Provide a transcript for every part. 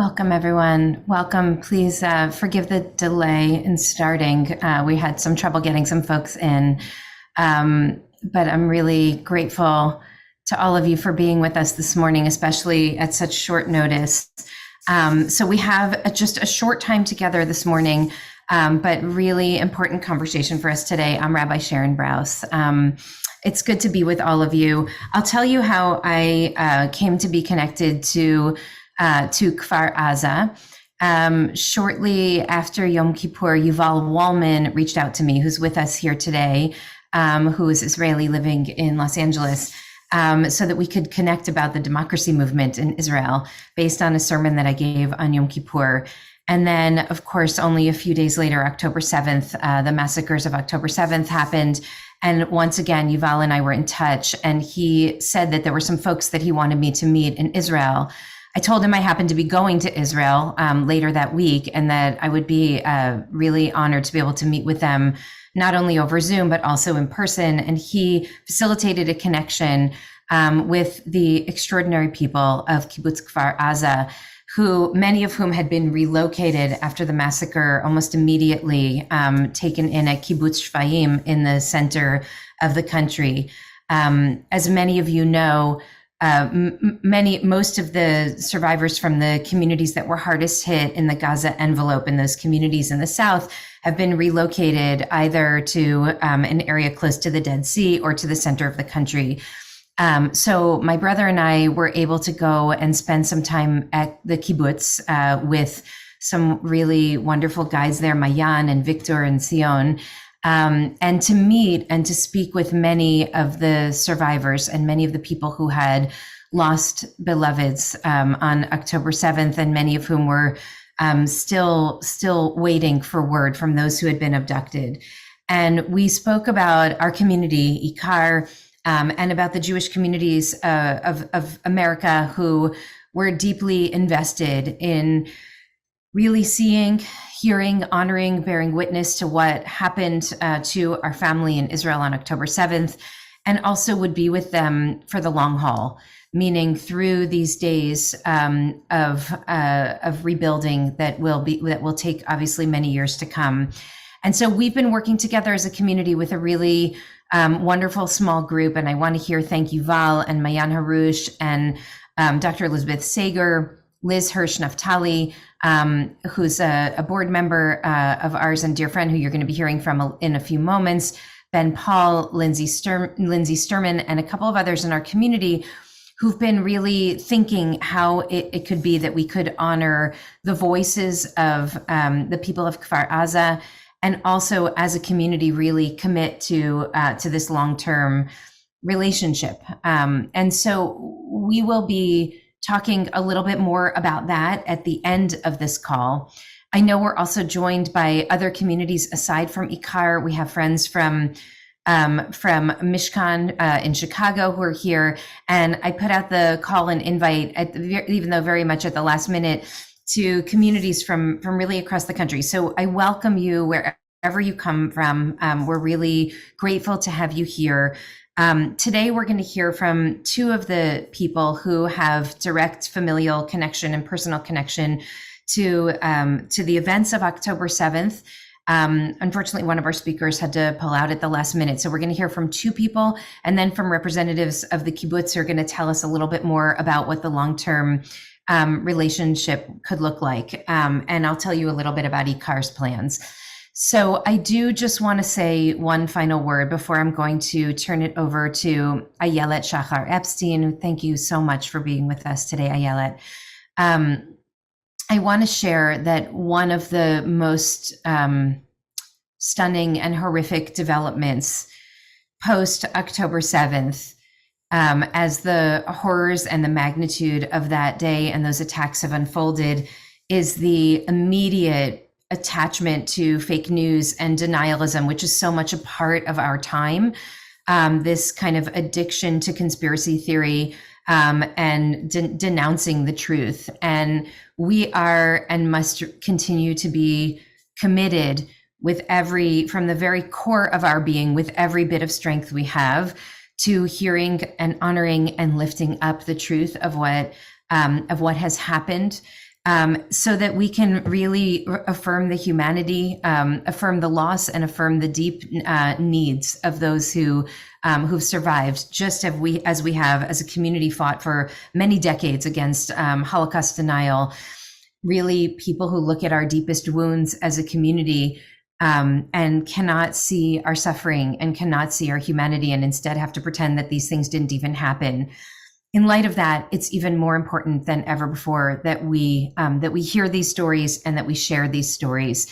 Welcome, everyone. Welcome. Please forgive the delay in starting. We had some trouble getting some folks in, but I'm really grateful to all of you for being with us this morning, especially at such short notice. So we have just a short time together this morning, but really important conversation for us today. I'm Rabbi Sharon Brous. It's good to be with all of you. I'll tell you how I came to be connected to Kfar Azza. Shortly after Yom Kippur, Yuval Wallman reached out to me, who's with us here today, who is Israeli living in Los Angeles, so that we could connect about the democracy movement in Israel based on a sermon that I gave on Yom Kippur. And then, of course, only a few days later, October 7th, the massacres of October 7th happened. And once again, Yuval and I were in touch, and he said that there were some folks that he wanted me to meet in Israel. I told him I happened to be going to Israel later that week, and that I would be really honored to be able to meet with them, not only over Zoom, but also in person. And he facilitated a connection with the extraordinary people of Kibbutz Kfar Azza, who many of whom had been relocated after the massacre almost immediately, taken in at Kibbutz Shfaim in the center of the country. As many of you know, most of the survivors from the communities that were hardest hit in the Gaza envelope in those communities in the south have been relocated either to an area close to the Dead Sea or to the center of the country. So my brother and I were able to go and spend some time at the kibbutz with some really wonderful guides there, Mayan and Victor and Sion. And to meet and to speak with many of the survivors and many of the people who had lost beloveds on October 7th, and many of whom were still waiting for word from those who had been abducted. And we spoke about our community, IKAR, and about the Jewish communities of America who were deeply invested in really seeing, hearing, honoring, bearing witness to what happened to our family in Israel on October 7th, and also would be with them for the long haul, meaning through these days of rebuilding that will take obviously many years to come. And so we've been working together as a community with a really wonderful small group, and I want to thank Yuval and Mayan Harush and Dr. Elizabeth Sager, Liz Hirsch Naftali, who's a board member of ours and dear friend who you're going to be hearing from in a few moments, Ben Paul, Lindsay Sturman, and a couple of others in our community who've been really thinking how it could be that we could honor the voices of the people of Kfar Azza, and also as a community really commit to this long-term relationship. And so we will be talking a little bit more about that at the end of this call. I know we're also joined by other communities aside from IKAR. We have friends from Mishkan in Chicago who are here, and I put out the call and invite, even though very much at the last minute, to communities from really across the country. So I welcome you wherever you come from. We're really grateful to have you here. Today, we're going to hear from two of the people who have direct familial connection and personal connection to the events of October 7th. Unfortunately, one of our speakers had to pull out at the last minute. So we're going to hear from two people, and then from representatives of the kibbutz who are going to tell us a little bit more about what the long-term relationship could look like. And I'll tell you a little bit about IKAR's plans. So I do just want to say one final word before I'm going to turn it over to Ayelet Shachar Epstein. Thank you so much for being with us today, Ayelet. I want to share that one of the most stunning and horrific developments post October 7th, as the horrors and the magnitude of that day and those attacks have unfolded, is the immediate attachment to fake news and denialism, which is so much a part of our time. This kind of addiction to conspiracy theory and denouncing the truth. And we are and must continue to be committed from the very core of our being, with every bit of strength we have, to hearing and honoring and lifting up the truth of what has happened, so that we can really affirm the humanity, affirm the loss, and affirm the deep needs of those who've survived, just as we have as a community fought for many decades against Holocaust denial. Really, people who look at our deepest wounds as a community and cannot see our suffering and cannot see our humanity, and instead have to pretend that these things didn't even happen. In light of that, it's even more important than ever before that we hear these stories and that we share these stories.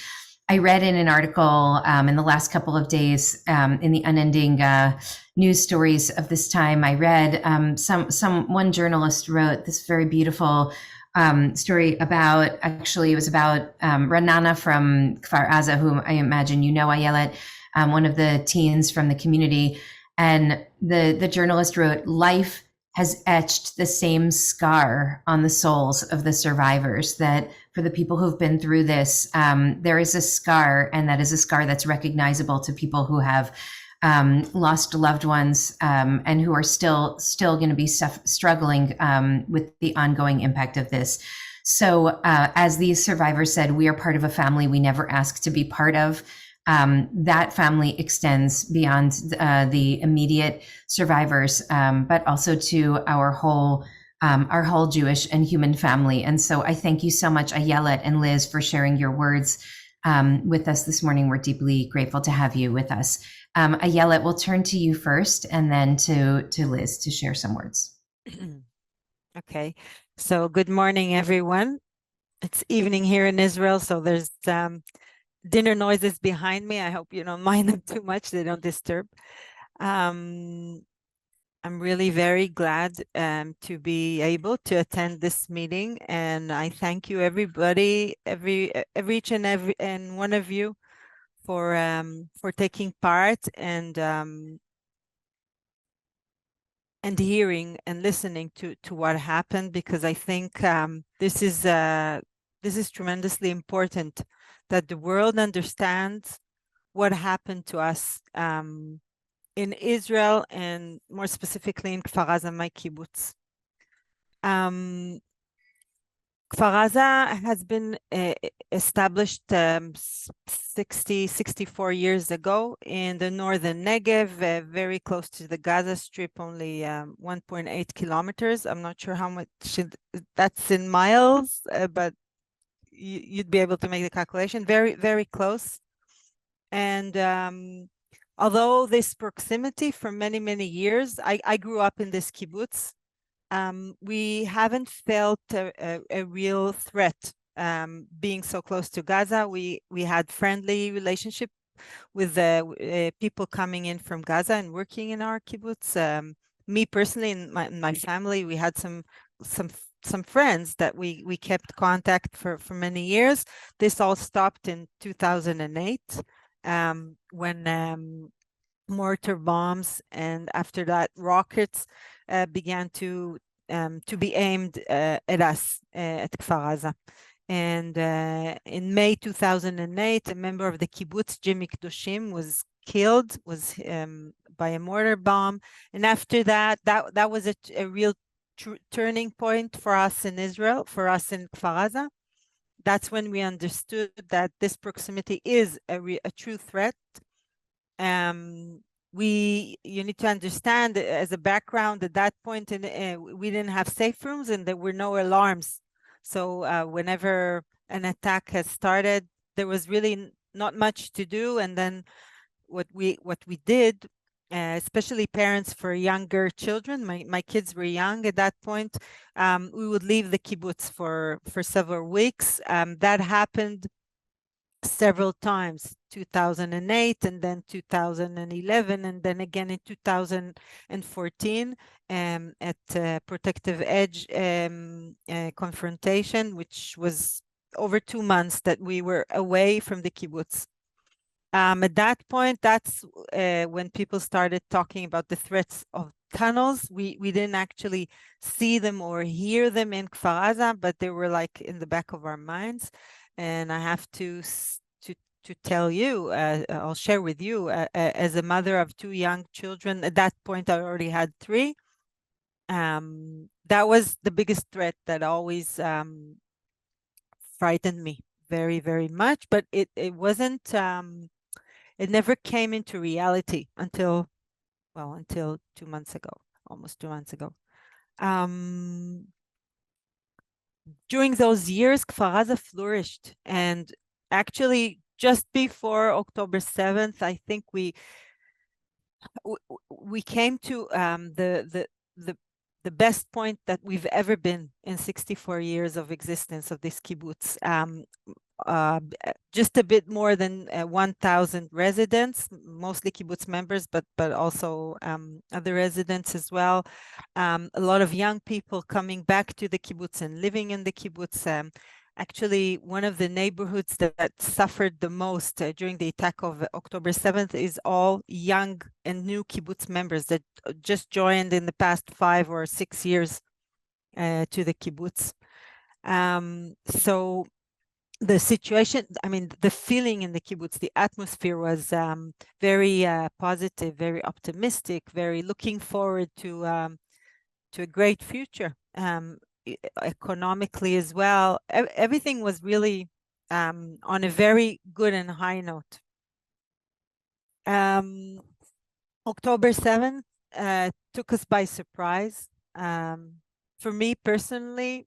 I read in an article in the last couple of days in the unending news stories of this time. I read one journalist wrote this very beautiful story about, actually, it was about Ranana from Kfar Azza, whom I imagine you know, Ayelet, one of the teens from the community. And the journalist wrote, "Life has etched the same scar on the souls of the survivors, that for the people who've been through this, there is a scar, and that is a scar that's recognizable to people who have lost loved ones and who are still going to be struggling with the ongoing impact of this." So as these survivors said, we are part of a family we never asked to be part of. That family extends beyond the immediate survivors, but also to our whole Jewish and human family. And so I thank you so much, Ayelet and Liz, for sharing your words with us this morning. We're deeply grateful to have you with us. Ayelet, we'll turn to you first, and then to Liz to share some words. Okay, so good morning, everyone. It's evening here in Israel, so there's dinner noises behind me. I hope you don't mind them too much. They don't disturb. I'm really very glad to be able to attend this meeting, and I thank you, everybody, each and one of you, for taking part and hearing and listening to what happened, because I think this is tremendously important, that the world understands what happened to us in Israel, and more specifically in Kfar Azza, my kibbutz. Kfar Azza has been established 64 years ago in the northern Negev, very close to the Gaza Strip, only 1.8 kilometers. I'm not sure how much that's in miles, but you'd be able to make the calculation. Very, very close. And although this proximity for many, many years, I grew up in this kibbutz, we haven't felt a real threat being so close to Gaza. We had friendly relationship with people coming in from Gaza and working in our kibbutz. Me personally, and my family, we had some friends that we kept contact for many years. This all stopped in 2008 when mortar bombs, and after that rockets began to be aimed at us at Kfar Azza. And in May 2008, a member of the kibbutz, Jimmy Kedoshim, was killed by a mortar bomb. And after that was a real turning point for us in Israel, for us in Kfar Azza. That's when we understood that this proximity is a true threat. You need to understand, as a background, at that point we didn't have safe rooms and there were no alarms. So whenever an attack has started, there was really not much to do. And then what we did, especially parents for younger children, my kids were young at that point, we would leave the kibbutz for several weeks. That happened several times, 2008, and then 2011, and then again in 2014 at Protective Edge confrontation, which was over 2 months that we were away from the kibbutz. At that point, that's when people started talking about the threats of tunnels. We didn't actually see them or hear them in Kfar Azza, but they were like in the back of our minds. And I have to tell you, I'll share with you, as a mother of 2 young children, at that point I already had 3. That was the biggest threat that always frightened me very, very much, but it wasn't, it never came into reality until 2 months ago, almost 2 months ago. During those years, Kfar Azza flourished, and actually just before October 7th, I think we came to the best point that we've ever been in 64 years of existence of this kibbutz. Just a bit more than 1,000 residents, mostly kibbutz members, but also other residents as well. A lot of young people coming back to the kibbutz and living in the kibbutz. Actually, one of the neighborhoods that suffered the most during the attack of October 7th is all young and new kibbutz members that just joined in the past 5 or 6 years to the kibbutz. So the situation, I mean, the feeling in the kibbutz, the atmosphere was very positive, very optimistic, very looking forward to a great future. Economically as well, everything was really on a very good and high note. October 7th took us by surprise. For me personally,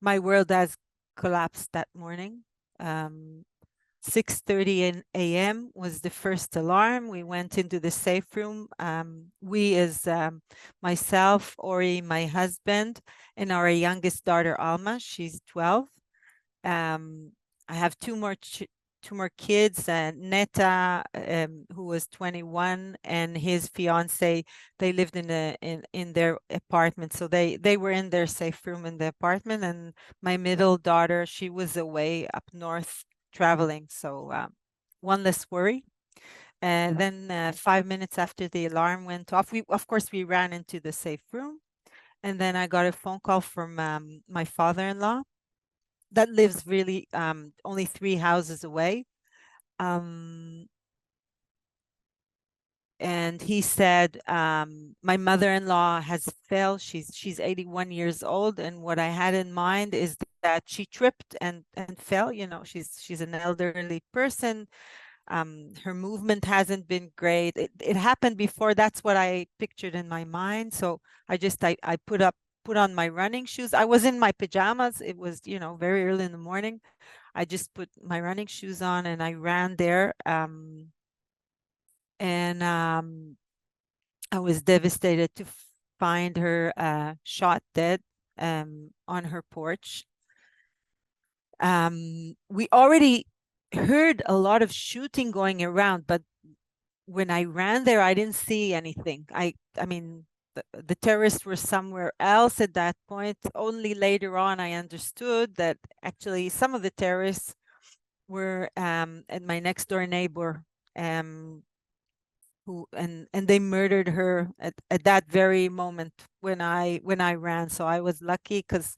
my world has collapsed that morning. 6:30 a.m. was the first alarm. We went into the safe room. We as myself, Ori, my husband, and our youngest daughter, Alma, she's 12. I have two more kids, Neta, who was 21, and his fiance. They lived in their apartment, so they were in their safe room in the apartment. And my middle daughter, she was away up north traveling, so one less worry. And then 5 minutes after the alarm went off, of course we ran into the safe room, and then I got a phone call from my father-in-law that lives really only 3 houses away. And he said, my mother-in-law has fell. She's 81 years old, and what I had in mind is that she tripped and fell. You know, she's an elderly person. Her movement hasn't been great. It happened before. That's what I pictured in my mind. So I put on my running shoes. I was in my pajamas. It was, very early in the morning. I just put my running shoes on and I ran there. And I was devastated to find her shot dead on her porch. We already heard a lot of shooting going around, but when I ran there, I didn't see anything. I mean, the terrorists were somewhere else at that point. Only later on, I understood that actually some of the terrorists were at my next door neighbor, who and they murdered her at that very moment when I ran. So I was lucky, because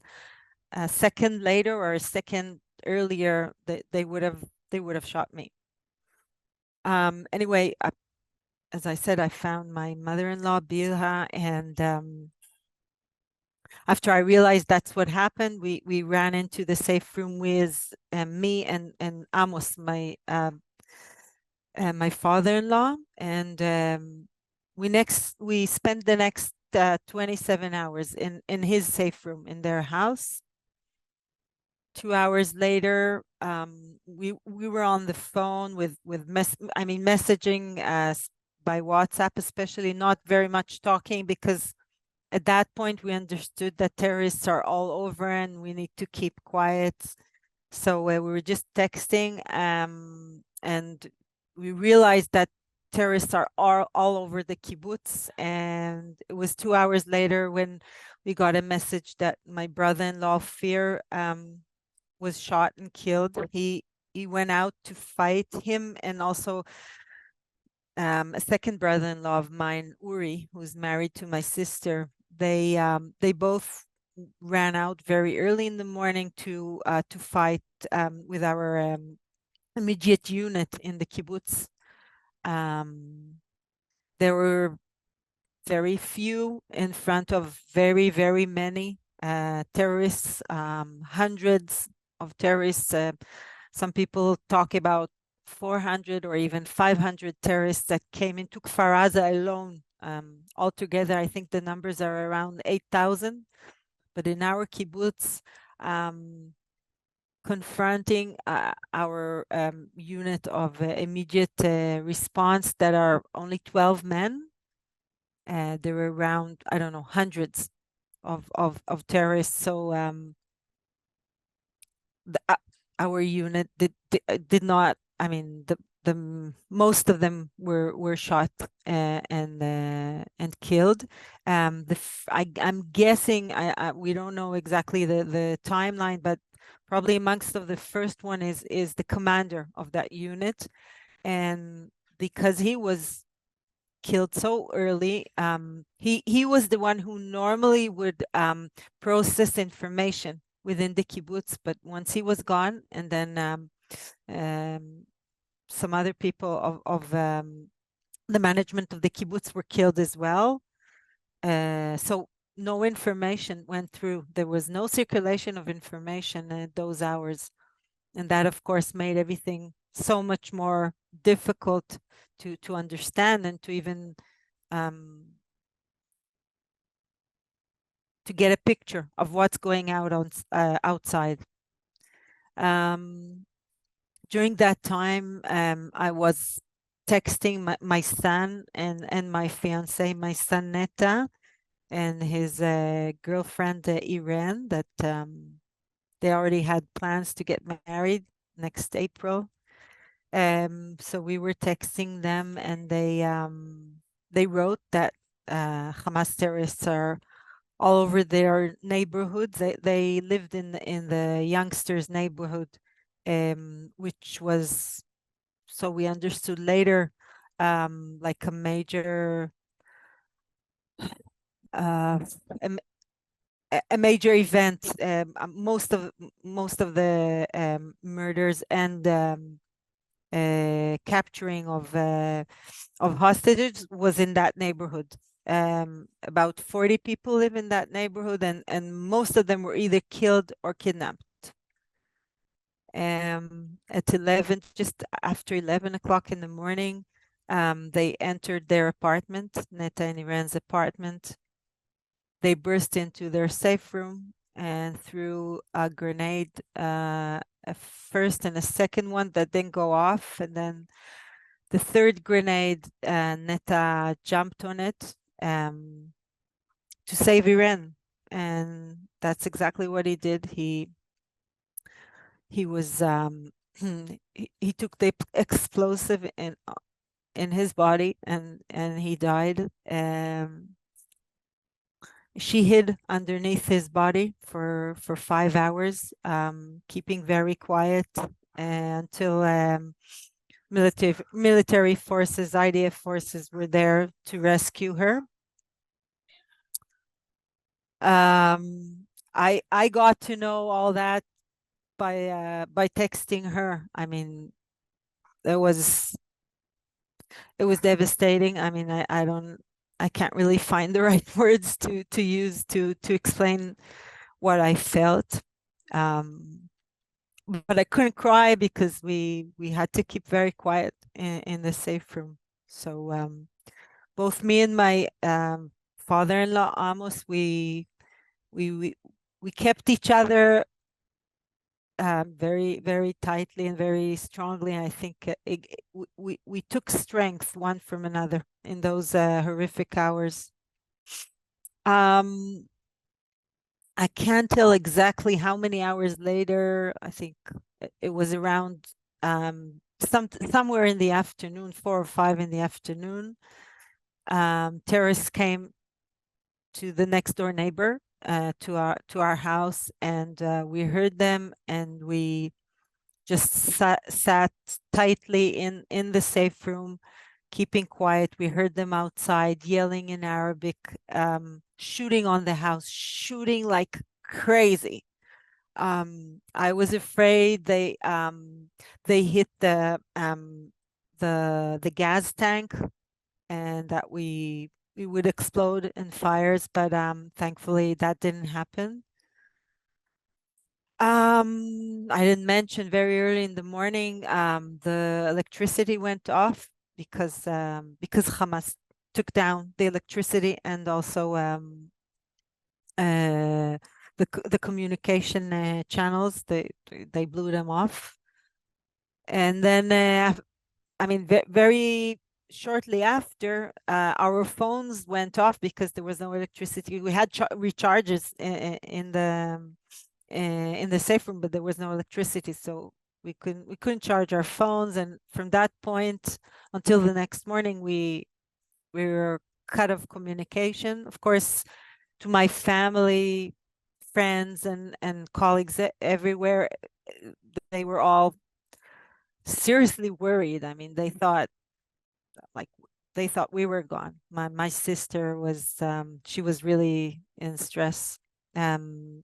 a second later or a second earlier, they would have shot me. Anyway, as I said, I found my mother-in-law, Bilha, and after I realized that's what happened, we ran into the safe room with me and Amos, my father-in-law, and we spent the next 27 hours in his safe room in their house. 2 hours later, we were on the phone with messaging by WhatsApp, especially, not very much talking, because at that point we understood that terrorists are all over and we need to keep quiet. So we were just texting, and we realized that terrorists are all over the kibbutz. And it was 2 hours later when we got a message that my brother-in-law, Fear, was shot and killed. He went out to fight him, and also a second brother-in-law of mine, Uri, who's married to my sister. They both ran out very early in the morning to fight with our immediate unit in the kibbutz. There were very few in front of very, very many. terrorists, hundreds of terrorists. Some people talk about 400 or even 500 terrorists that came into Kfar Azza alone. Altogether, I think the numbers are around 8,000. But in our kibbutz, confronting our unit of immediate response that are only 12 men, there were around, I don't know, hundreds of terrorists. So our unit did not. I mean, the most of them were shot and killed. I'm guessing. We don't know exactly the timeline, but probably amongst of the first one is the commander of that unit, and because he was killed so early, he was the one who normally would process information within the kibbutz, but once he was gone, and then some other people of the management of the kibbutz were killed as well. So no information went through. There was no circulation of information at those hours. And that, of course, made everything so much more difficult to understand and to even to get a picture of what's going out on outside. During that time, I was texting my son and my fiance, my son Neta, and his girlfriend Irene, that they already had plans to get married next April. So we were texting them, and they wrote that Hamas terrorists are all over their neighborhoods. They lived in the youngsters' neighborhood, which was, so we understood later, like a major a major event. Most of the murders and capturing of hostages was in that neighborhood. About 40 people live in that neighborhood, and most of them were either killed or kidnapped. At 11, just after 11 o'clock in the morning, they entered their apartment, Neta and Iran's apartment. They burst into their safe room and threw a grenade, a first and a second one that didn't go off, and then the third grenade, Neta jumped on it to save Iran, and that's exactly what he did. He was he took the explosive in his body, and he died. She hid underneath his body for 5 hours, keeping very quiet until military forces, IDF forces, were there to rescue her. I got to know all that by texting her. I mean, it was devastating. I mean, I can't really find the right words to use to explain what I felt. But I couldn't cry because we had to keep very quiet in the safe room. So both me and my father-in-law Amos, we kept each other very, very tightly and very strongly. And I think we took strength one from another in those horrific hours. I can't tell exactly how many hours later. I think it was around somewhere in the afternoon, 4 or 5 in the afternoon. Terrorists came to the next door neighbor, to our house, and we heard them, and we just sat tightly in the safe room, keeping quiet. We heard them outside yelling in Arabic, shooting on the house, shooting like crazy. I was afraid they hit the gas tank, and that we would explode in fires, but thankfully that didn't happen. I didn't mention very early in the morning, the electricity went off because Hamas took down the electricity and also the communication channels. They blew them off, and then I mean, very shortly after, our phones went off because there was no electricity. We had recharges in the safe room, but there was no electricity, so we couldn't charge our phones. And from that point until the next morning, we were cut off communication. Of course, to my family, friends, and colleagues everywhere, they were all seriously worried. I mean, like they thought we were gone. My sister was she was really in stress. And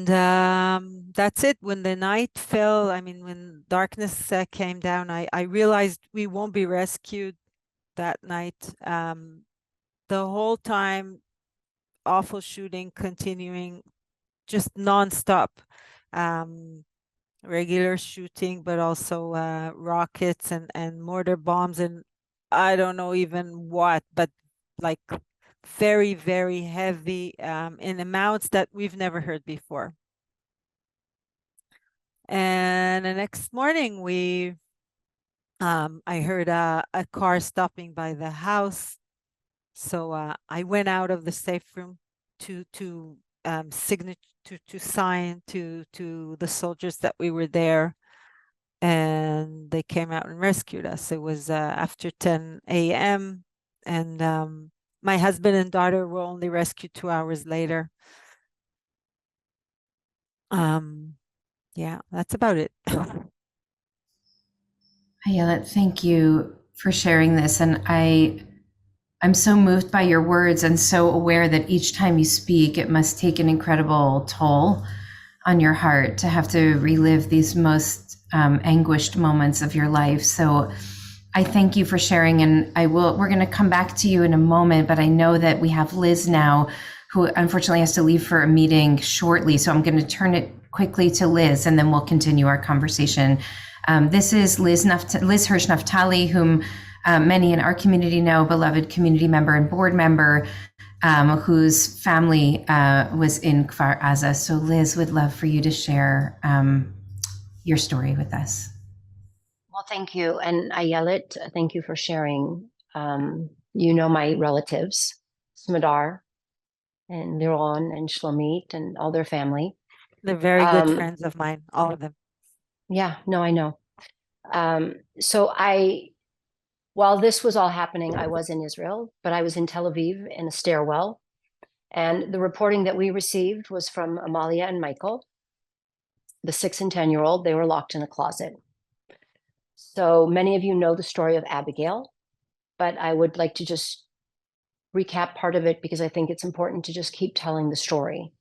that's it. When the night fell, I mean, when darkness came down, I realized we won't be rescued that night. The whole time, awful shooting continuing, just nonstop. Regular shooting, but also rockets and mortar bombs, and I don't know even what, but like very, very heavy in amounts that we've never heard before. And the next morning, I heard a car stopping by the house. So I went out of the safe room to sign to the soldiers that we were there, and they came out and rescued us. It was after 10 a.m. and my husband and daughter were only rescued 2 hours later. Yeah, that's about it. Ayelet, thank you for sharing this. And I'm so moved by your words and so aware that each time you speak, it must take an incredible toll on your heart to have to relive these most anguished moments of your life. So I thank you for sharing, and we're going to come back to you in a moment, but I know that we have Liz now, who unfortunately has to leave for a meeting shortly. So I'm going to turn it quickly to Liz, and then we'll continue our conversation. This is Liz Hirsch Naftali, whom many in our community know, beloved community member and board member, whose family was in Kfar Azza. So Liz, would love for you to share your story with us. Well, thank you. And Ayelet, thank you for sharing. You know my relatives, Smadar and Liron and Shlomit and all their family. They're very good friends of mine, all of them. Yeah, no, I know. So while this was all happening, I was in Israel, but I was in Tel Aviv in a stairwell. And the reporting that we received was from Amalia and Michael, the 6 and 10-year-old. They were locked in a closet. So many of you know the story of Abigail, but I would like to just recap part of it because I think it's important to just keep telling the story.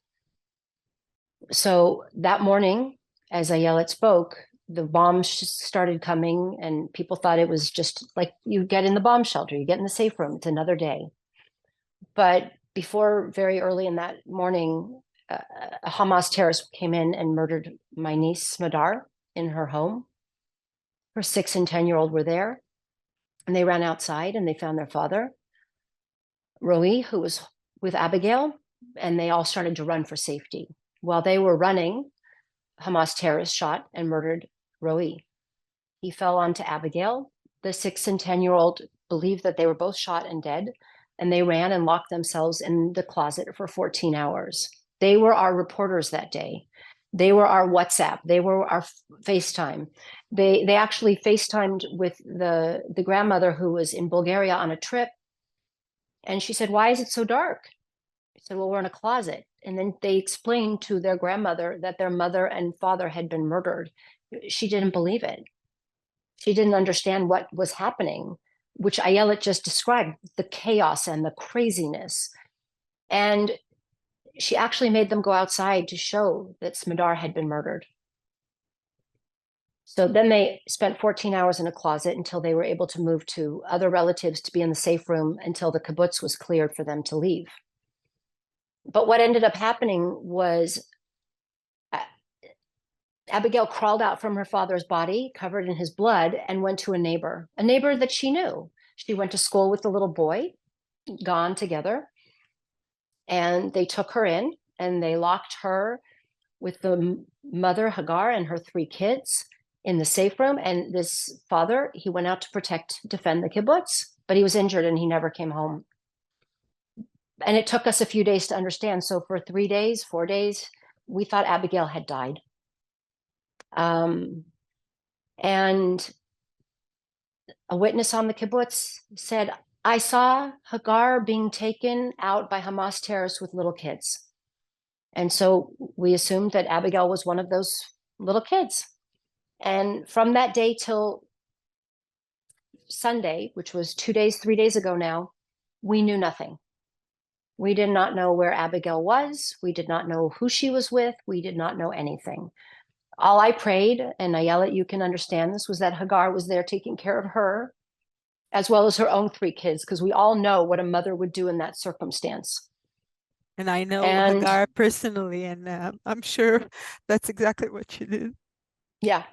So that morning, as Ayelet spoke, the bombs started coming, and people thought it was just like you get in the bomb shelter, you get in the safe room, it's another day. But before very early in that morning, a Hamas terrorist came in and murdered my niece, Smadar, in her home. Her 6 and 10-year-old were there, and they ran outside and they found their father, Roi, who was with Abigail, and they all started to run for safety. While they were running, Hamas terrorists shot and murdered Roi. He fell onto Abigail. The 6 and 10-year-old believed that they were both shot and dead, and they ran and locked themselves in the closet for 14 hours. They were our reporters that day. They were our WhatsApp. They were our FaceTime. They actually FaceTimed with the grandmother who was in Bulgaria on a trip. And she said, "Why is it so dark?" I said, "Well, we're in a closet." And then they explained to their grandmother that their mother and father had been murdered. She didn't believe it. She didn't understand what was happening, which Ayelet just described, the chaos and the craziness. And she actually made them go outside to show that Smadar had been murdered. So then they spent 14 hours in a closet until they were able to move to other relatives to be in the safe room until the kibbutz was cleared for them to leave. But what ended up happening was Abigail crawled out from her father's body, covered in his blood, and went to a neighbor that she knew. She went to school with the little boy, gone together, and they took her in and they locked her with the mother, Hagar, and her 3 kids in the safe room. And this father, he went out to defend the kibbutz, but he was injured and he never came home. And it took us a few days to understand. So for 3 days, 4 days, we thought Abigail had died. And a witness on the kibbutz said, I saw Hagar being taken out by Hamas terrorists with little kids. And so we assumed that Abigail was one of those little kids. And from that day till Sunday, which was 3 days ago now, we knew nothing. We did not know where Abigail was. We did not know who she was with. We did not know anything. All I prayed, and Ayelet, you can understand this, was that Hagar was there taking care of her, as well as her own 3 kids, because we all know what a mother would do in that circumstance. And I know And Hagar personally, and I'm sure that's exactly what she did. yeah.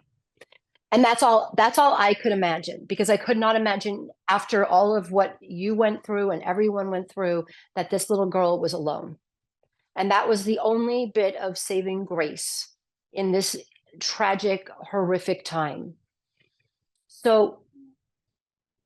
And that's all I could imagine, because I could not imagine, after all of what you went through and everyone went through, that this little girl was alone. And that was the only bit of saving grace in this tragic, horrific time. So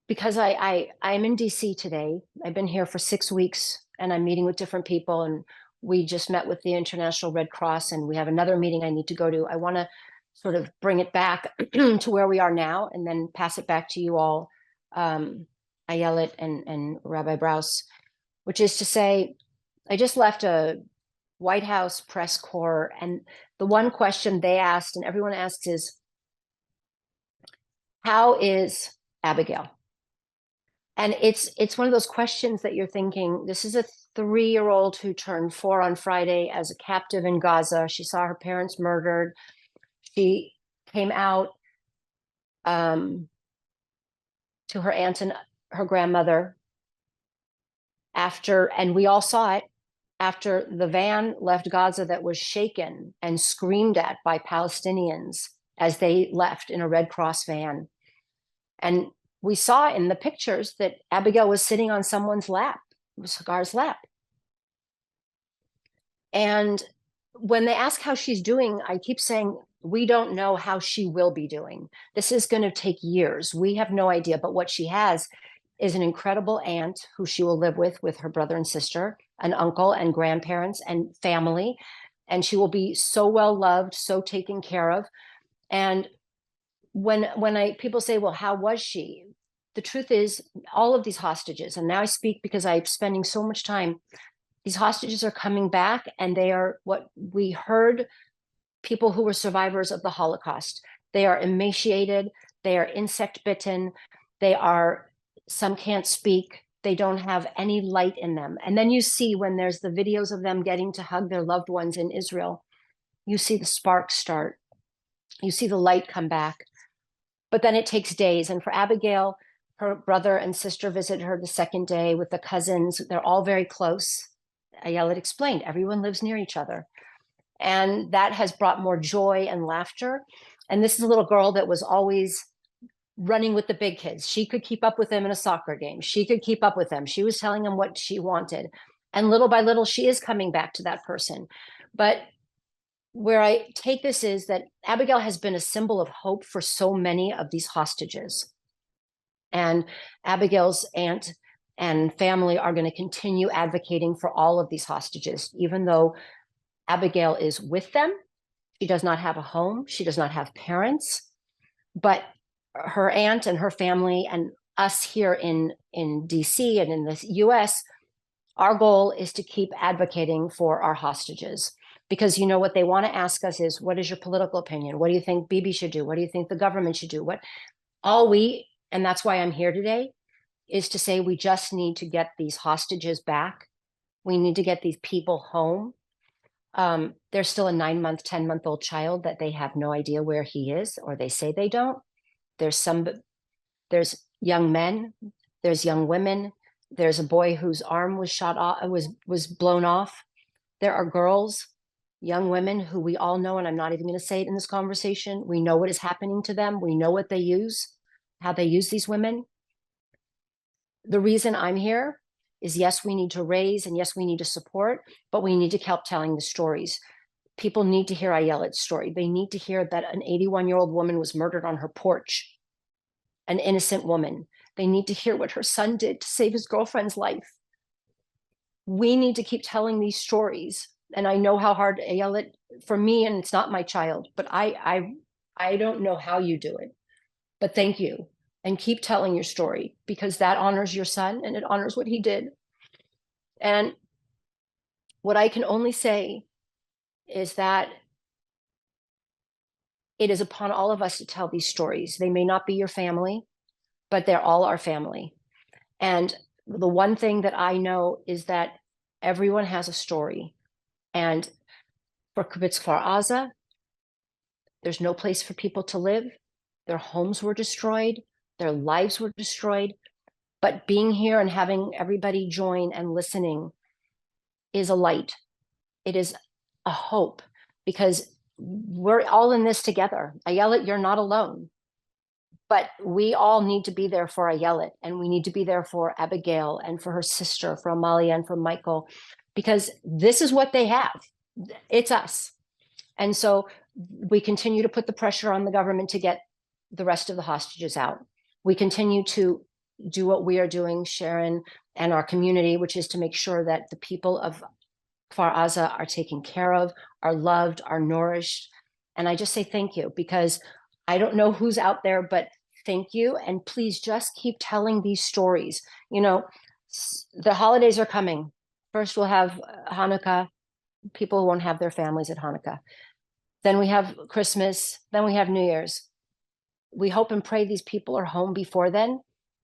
because I'm in DC today, I've been here for 6 weeks and I'm meeting with different people, and we just met with the International Red Cross and we have another meeting I need to go to. I want to sort of bring it back to where we are now and then pass it back to you all, Ayelet and Rabbi Brous, which is to say, I just left a White House press corps, and the one question they asked and everyone asks is, how is Abigail? And it's one of those questions that you're thinking, this is a 3-year-old who turned 4 on Friday as a captive in Gaza. She saw her parents murdered. She came out to her aunt and her grandmother after, and we all saw it, after the van left Gaza that was shaken and screamed at by Palestinians as they left in a Red Cross van. And we saw in the pictures that Abigail was sitting on someone's lap. It was Hagar's lap. And when they ask how she's doing, I keep saying, we don't know how she will be doing. This is going to take years. We have no idea. But what she has is an incredible aunt who she will live with her brother and sister, an uncle and grandparents and family. And she will be so well loved, so taken care of. And when people say, well, how was she? The truth is, all of these hostages, and now I speak because I'm spending so much time, these hostages are coming back, and they are what we heard, people who were survivors of the Holocaust. They are emaciated, they are insect bitten, some can't speak, they don't have any light in them. And then you see, when there's the videos of them getting to hug their loved ones in Israel, you see the sparks start, you see the light come back. But then it takes days. And for Abigail, her brother and sister visited her the second day with the cousins. They're all very close. Ayelet explained, everyone lives near each other. And that has brought more joy and laughter. And this is a little girl that was always running with the big kids. She could keep up with them in a soccer game. She could keep up with them. She was telling them what she wanted. And little by little, she is coming back to that person. But where I take this is that Abigail has been a symbol of hope for so many of these hostages. And Abigail's aunt and family are going to continue advocating for all of these hostages, even though Abigail is with them. She does not have a home. She does not have parents. But her aunt and her family and us here in DC and in the US, our goal is to keep advocating for our hostages. Because what they want to ask us is, what is your political opinion? What do you think Bibi should do? What do you think the government should do? And that's why I'm here today, is to say we just need to get these hostages back. We need to get these people home. There's still a 9-month, 10-month-old child that they have no idea where he is, or they say they don't. There's young men, there's young women, there's a boy whose arm was shot off, was blown off. There are girls, young women who we all know, and I'm not even going to say it in this conversation. We know what is happening to them. We know what they use, how they use these women. The reason I'm here is, yes, we need to raise, and yes, we need to support, but we need to keep telling the stories. People need to hear Ayelet's story. They need to hear that an 81-year-old woman was murdered on her porch, an innocent woman. They need to hear what her son did to save his girlfriend's life. We need to keep telling these stories. And I know how hard Ayelet, for me, and it's not my child, but I don't know how you do it. But thank you. And keep telling your story, because that honors your son and it honors what he did. And what I can only say is that it is upon all of us to tell these stories. They may not be your family, but they're all our family. And the one thing that I know is that everyone has a story. And for Kibbutz Kfar Azza, there's no place for people to live. Their homes were destroyed. Their lives were destroyed. But being here and having everybody join and listening is a light. It is a hope, because we're all in this together. Ayelet, you're not alone. But we all need to be there for Ayelet, and we need to be there for Abigail and for her sister, for Amalia and for Michael, because this is what they have. It's us. And so we continue to put the pressure on the government to get the rest of the hostages out. We continue to do what we are doing, Sharon, and our community, which is to make sure that the people of Kfar Azza are taken care of, are loved, are nourished. And I just say thank you, because I don't know who's out there, but thank you. And please just keep telling these stories. You know, the holidays are coming. First, we'll have Hanukkah. People won't have their families at Hanukkah. Then we have Christmas. Then we have New Year's. We hope and pray these people are home before then.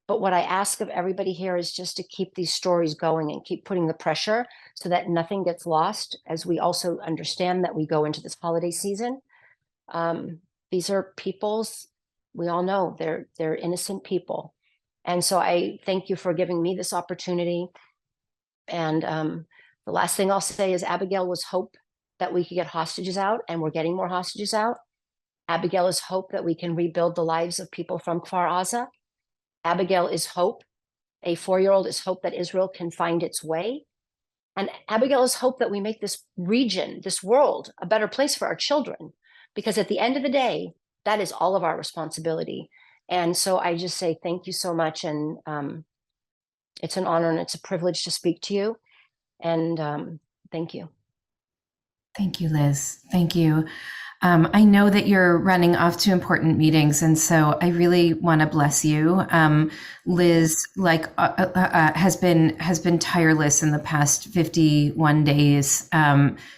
But what I ask of everybody here is just to keep these stories going and keep putting the pressure so that nothing gets lost, as we also understand that we go into this holiday season. These are people's, we all know they're innocent people. And so I thank you for giving me this opportunity. And the last thing I'll say is Abigail was hope that we could get hostages out, and we're getting more hostages out. Abigail is hope that we can rebuild the lives of people from Kfar Azza. Abigail is hope. A 4-year-old is hope that Israel can find its way. And Abigail is hope that we make this region, this world, a better place for our children. Because at the end of the day, that is all of our responsibility. And so I just say thank you so much. And it's an honor and it's a privilege to speak to you. And thank you. Thank you, Liz. Thank you. I know that you're running off to important meetings, and so I really want to bless you. Liz, has been tireless in the past 51 days,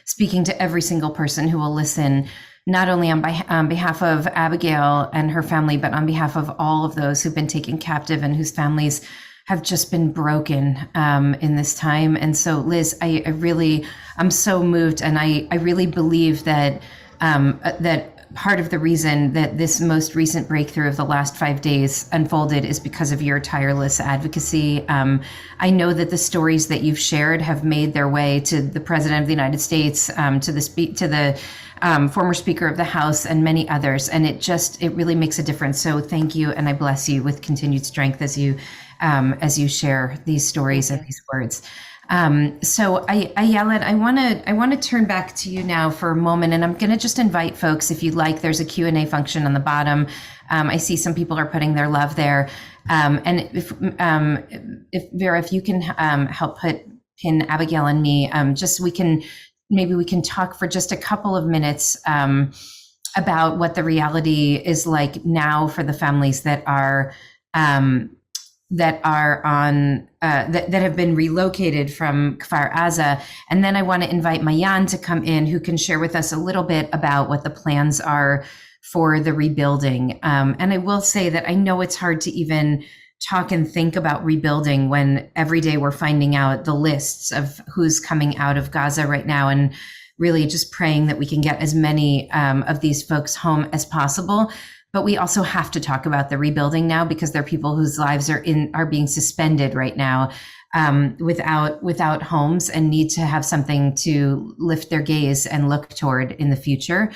speaking to every single person who will listen, not only on behalf of Abigail and her family, but on behalf of all of those who've been taken captive and whose families have just been broken in this time. And so, Liz, I'm so moved, and I really believe that that part of the reason that this most recent breakthrough of the last 5 days unfolded is because of your tireless advocacy. I know that the stories that you've shared have made their way to the President of the United States, to the former Speaker of the House, and many others, and it really makes a difference. So thank you, and I bless you with continued strength as you share these stories and these words. So Ayelet, I want to turn back to you now for a moment, and I'm going to just invite folks, if you'd like, there's a Q&A function on the bottom. I see some people are putting their love there. And if Vera, if you can help pin Abigail and me, maybe we can talk for just a couple of minutes about what the reality is like now for the families that have been relocated from Kfar Azza. And then I want to invite Mayan to come in, who can share with us a little bit about what the plans are for the rebuilding. And I will say that I know it's hard to even talk and think about rebuilding when every day we're finding out the lists of who's coming out of Gaza right now, and really just praying that we can get as many of these folks home as possible. But we also have to talk about the rebuilding now, because there are people whose lives are being suspended right now without homes and need to have something to lift their gaze and look toward in the future.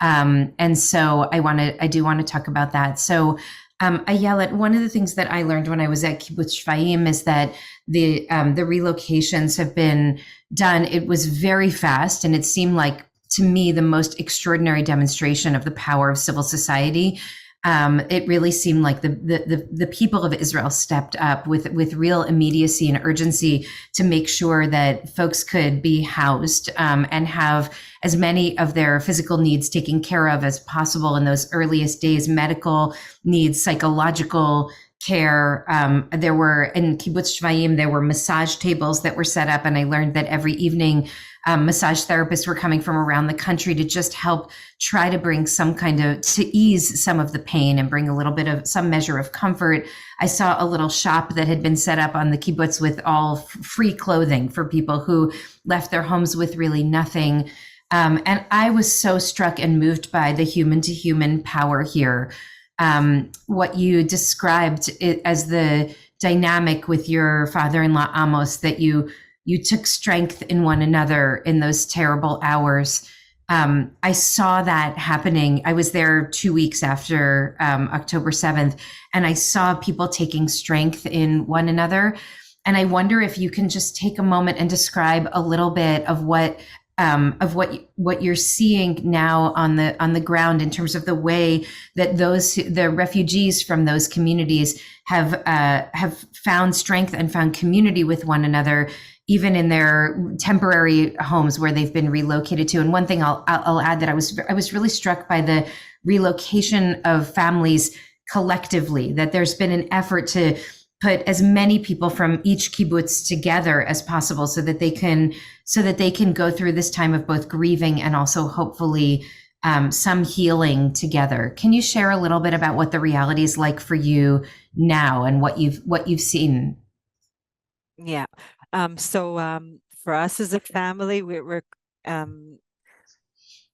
And so I do want to talk about that. So Ayelet, one of the things that I learned when I was at Kibbutz Shfaim is that the relocations have been done. It was very fast, and it seemed like, to me, the most extraordinary demonstration of the power of civil society. It really seemed like the people of Israel stepped up with real immediacy and urgency to make sure that folks could be housed and have as many of their physical needs taken care of as possible in those earliest days, medical needs, psychological care. There were, in Kibbutz Shvaim, there were massage tables that were set up, and I learned that every evening massage therapists were coming from around the country to just help try to bring to ease some of the pain and bring a little bit of some measure of comfort. I saw a little shop that had been set up on the kibbutz with all free clothing for people who left their homes with really nothing. And I was so struck and moved by the human to human power here. What you described as the dynamic with your father-in-law, Amos, that you took strength in one another in those terrible hours. I saw that happening. I was there 2 weeks after October 7th, and I saw people taking strength in one another. And I wonder if you can just take a moment and describe a little bit of what you're seeing now on the ground in terms of the way that the refugees from those communities have found strength and found community with one another, even in their temporary homes where they've been relocated to. And one thing I'll add, that I was really struck by the relocation of families collectively, that there's been an effort to put as many people from each kibbutz together as possible so that they can go through this time of both grieving and also hopefully some healing together. Can you share a little bit about what the reality is like for you now and what you've seen? Yeah. So for us as a family, we're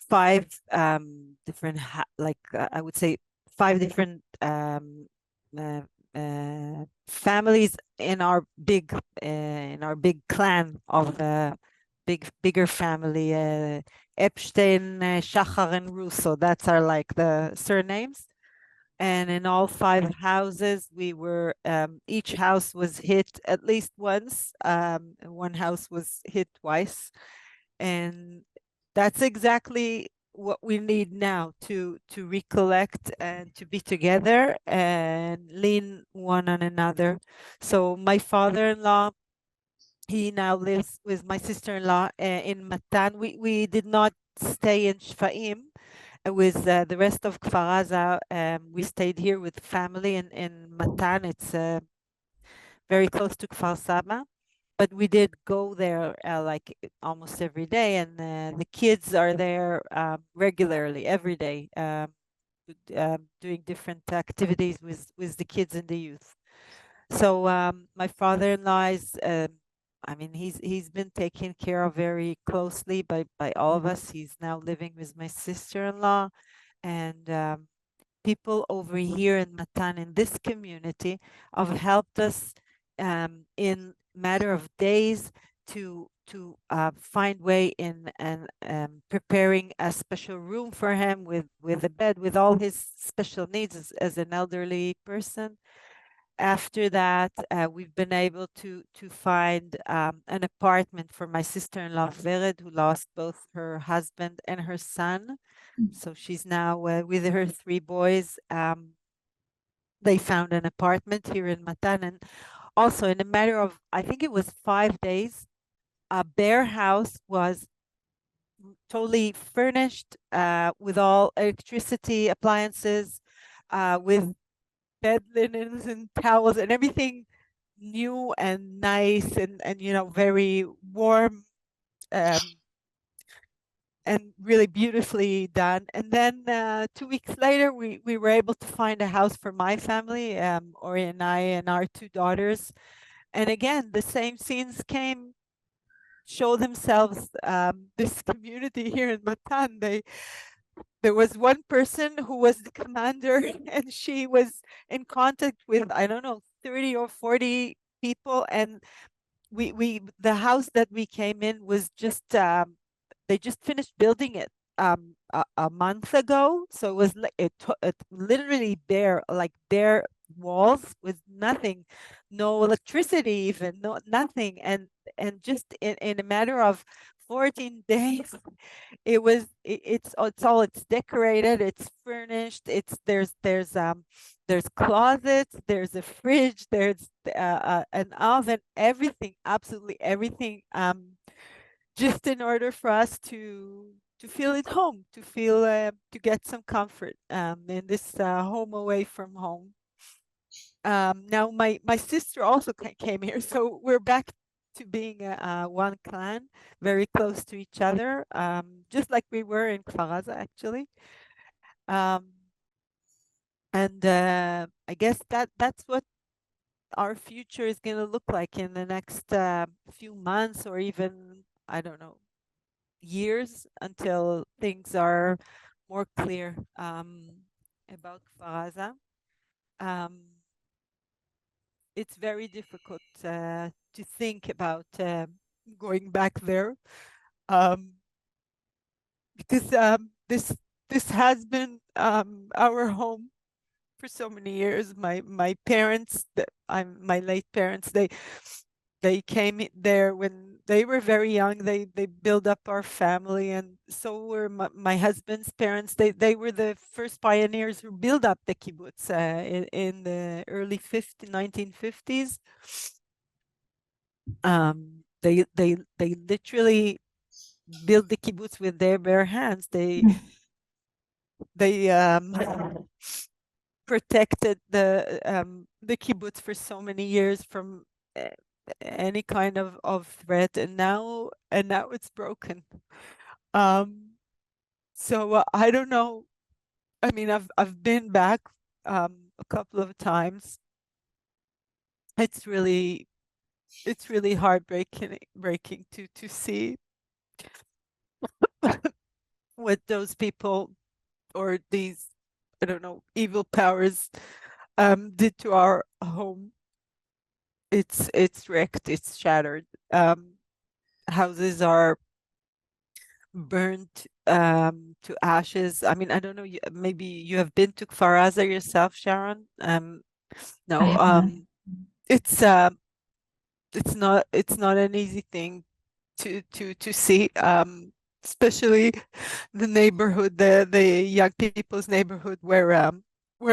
five different, I would say 5 different families in our big clan of bigger family, Epstein, Shachar, and Russo. That's our the surnames. And in all 5 houses, we were, each house was hit at least once. One house was hit twice. And that's exactly what we need now to recollect and to be together and lean one on another. So my father-in-law, he now lives with my sister-in-law in Matan. We did not stay in Shfaim. With the rest of Kfar Azza, we stayed here with family in Matan. It's very close to Kfar Saba, but we did go there almost every day, and the kids are there regularly every day, doing different activities with the kids and the youth. So my father-in-law is, he's been taken care of very closely by all of us. He's now living with my sister-in-law, and people over here in Matan, in this community, have helped us in matter of days to find way in and preparing a special room for him with a bed, with all his special needs as an elderly person. After that, we've been able to find an apartment for my sister-in-law, Vered, who lost both her husband and her son. So she's now with her 3 boys. They found an apartment here in Matan. And also in a matter of, I think it was 5 days, their house was totally furnished with all electricity, appliances, with bed linens and towels and everything new and nice and very warm and really beautifully done. And then 2 weeks later, we were able to find a house for my family, Ori and I and our 2 daughters. And again, the same scenes show themselves. This community here in Matan, there was one person who was the commander, and she was in contact with, I don't know, 30 or 40 people, and the house that we came in was just they just finished building it a month ago, so it was like it literally bare, like bare walls with nothing, no electricity, even no nothing, and just in a matter of 14 days it's decorated, it's furnished, there's closets, there's a fridge, there's an oven, everything, absolutely everything, just in order for us to feel at home, to feel to get some comfort in this home away from home. Now my sister also came here, so we're back to being one clan, very close to each other, just like we were in Kfar Azza, actually. And I guess that's what our future is going to look like in the next few months, or even, I don't know, years, until things are more clear about Kfar Azza. It's very difficult to think about going back there, because this has been our home for so many years. My parents, my late parents, they came there when they were very young. They built up our family, and so were my husband's parents. They were the first pioneers who built up the kibbutz in the early 1950s. They literally built the kibbutz with their bare hands. They protected the kibbutz for so many years from any kind of threat, and now it's broken. So I don't know. I mean, I've been back a couple of times. It's really heartbreaking to see what those people, or these, I don't know, evil powers did to our home. It's wrecked, it's shattered. Houses are burnt to ashes. I mean, I don't know, maybe you have been to Kfar Azza yourself, Sharon? No, it's not an easy thing to see, especially the neighborhood, the young people's neighborhood where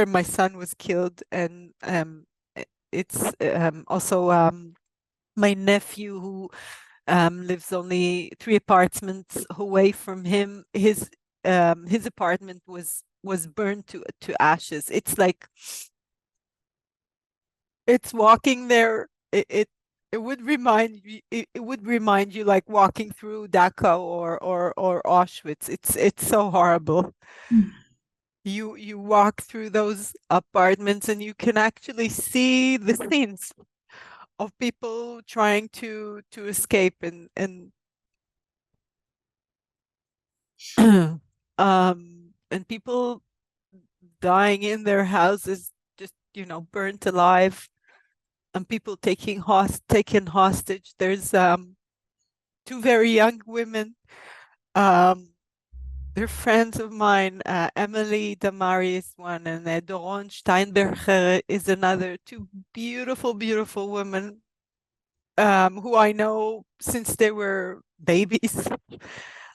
my son was killed, and it's also my nephew, who lives only 3 apartments away from him. His apartment was burned to ashes. It's like, it's walking there. It would remind you. It would remind you, like walking through Dachau or Auschwitz. It's so horrible. You walk through those apartments and you can actually see the scenes of people trying to escape, and and people dying in their houses, just burnt alive, and people taken hostage. There's 2 very young women. They're friends of mine. Emily Damari is one, and Doron Steinberger is another. 2 beautiful women who I know since they were babies.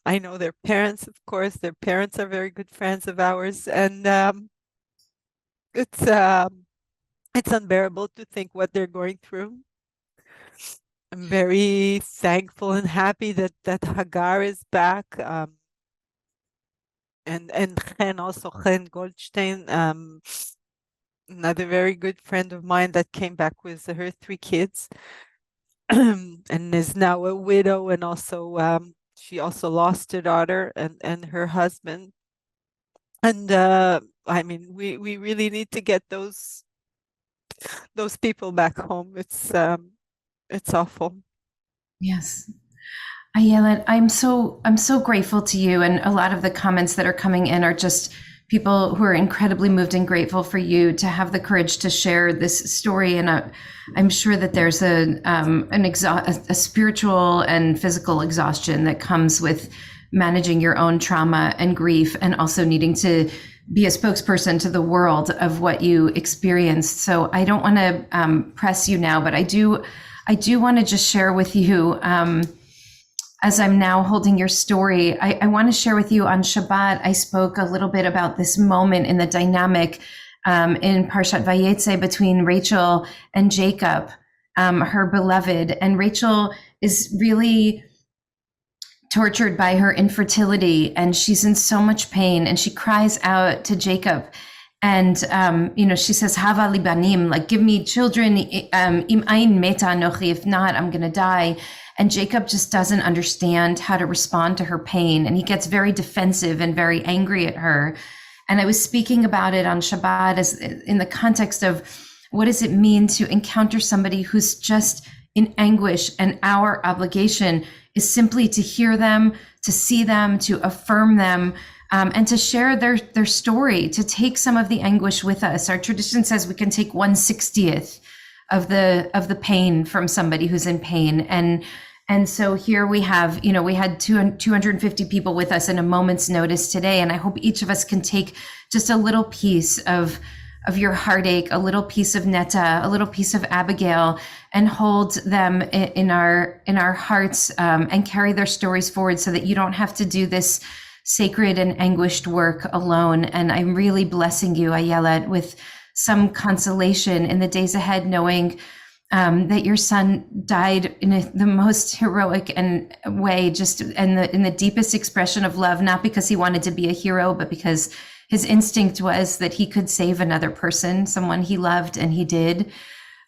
I know their parents, of course. Their parents are very good friends of ours, and it's unbearable to think what they're going through. I'm very thankful and happy that Hagar is back, and Chen, also Chen Goldstein, another very good friend of mine that came back with her 3 kids, and is now a widow, and also she also lost her daughter and her husband. And I mean, we really need to get those people back home. It's awful. Yes. Ayelet, I'm so grateful to you, and a lot of the comments that are coming in are just people who are incredibly moved and grateful for you to have the courage to share this story. And I'm sure that there's a spiritual and physical exhaustion that comes with managing your own trauma and grief, and also needing to be a spokesperson to the world of what you experienced. So I don't want to press you now, but I do want to just share with you, as I'm now holding your story, I want to share with you on Shabbat, I spoke a little bit about this moment in the dynamic in Parshat Vayetze between Rachel and Jacob, her beloved. And Rachel is really tortured by her infertility, and she's in so much pain, and she cries out to Jacob. And, she says, Hava li banim, like, give me children, im ein meta anochi, if not, I'm going to die. And Jacob just doesn't understand how to respond to her pain. And he gets very defensive and very angry at her. And I was speaking about it on Shabbat as in the context of what does it mean to encounter somebody who's just in anguish, and our obligation is simply to hear them, to see them, to affirm them, and to share their story, to take some of the anguish with us. Our tradition says we can take 1/60th of the pain from somebody who's in pain. And so here we have, we had 250 people with us in a moment's notice today. And I hope each of us can take just a little piece of your heartache, a little piece of Netta, a little piece of Abigail, and hold them in our hearts, and carry their stories forward, so that you don't have to do this sacred and anguished work alone. And I'm really blessing you, Ayelet, with some consolation in the days ahead, knowing that your son died in the most heroic way, just in the deepest expression of love, not because he wanted to be a hero, but because his instinct was that he could save another person, someone he loved, and he did.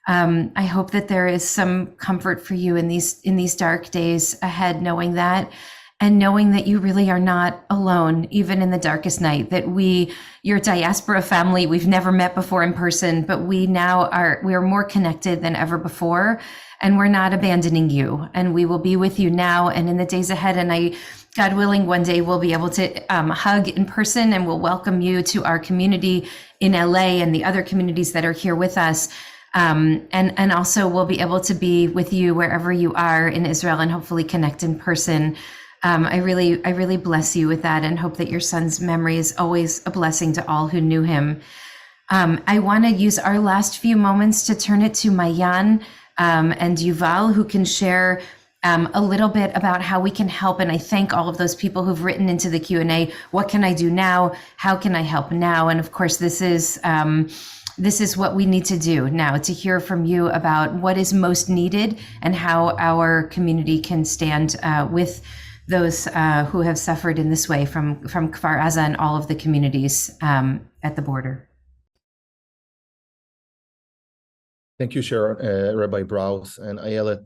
I hope that there is some comfort for you in these dark days ahead, knowing that. And knowing that you really are not alone, even in the darkest night, that your diaspora family, we've never met before in person, but we are more connected than ever before, and we're not abandoning you, and we will be with you now and in the days ahead. And God willing, one day we'll be able to hug in person, and we'll welcome you to our community in LA and the other communities that are here with us. And also we'll be able to be with you wherever you are in Israel, and hopefully connect in person. I really bless you with that, and hope that your son's memory is always a blessing to all who knew him. I want to use our last few moments to turn it to Mayan and Yuval, who can share a little bit about how we can help. And I thank all of those people who've written into the Q&A, what can I do now? How can I help now? And of course, this is what we need to do now, to hear from you about what is most needed and how our community can stand with those who have suffered in this way from Kfar Azza and all of the communities at the border. Thank you, Sharon, Rabbi Brous, and Ayelet.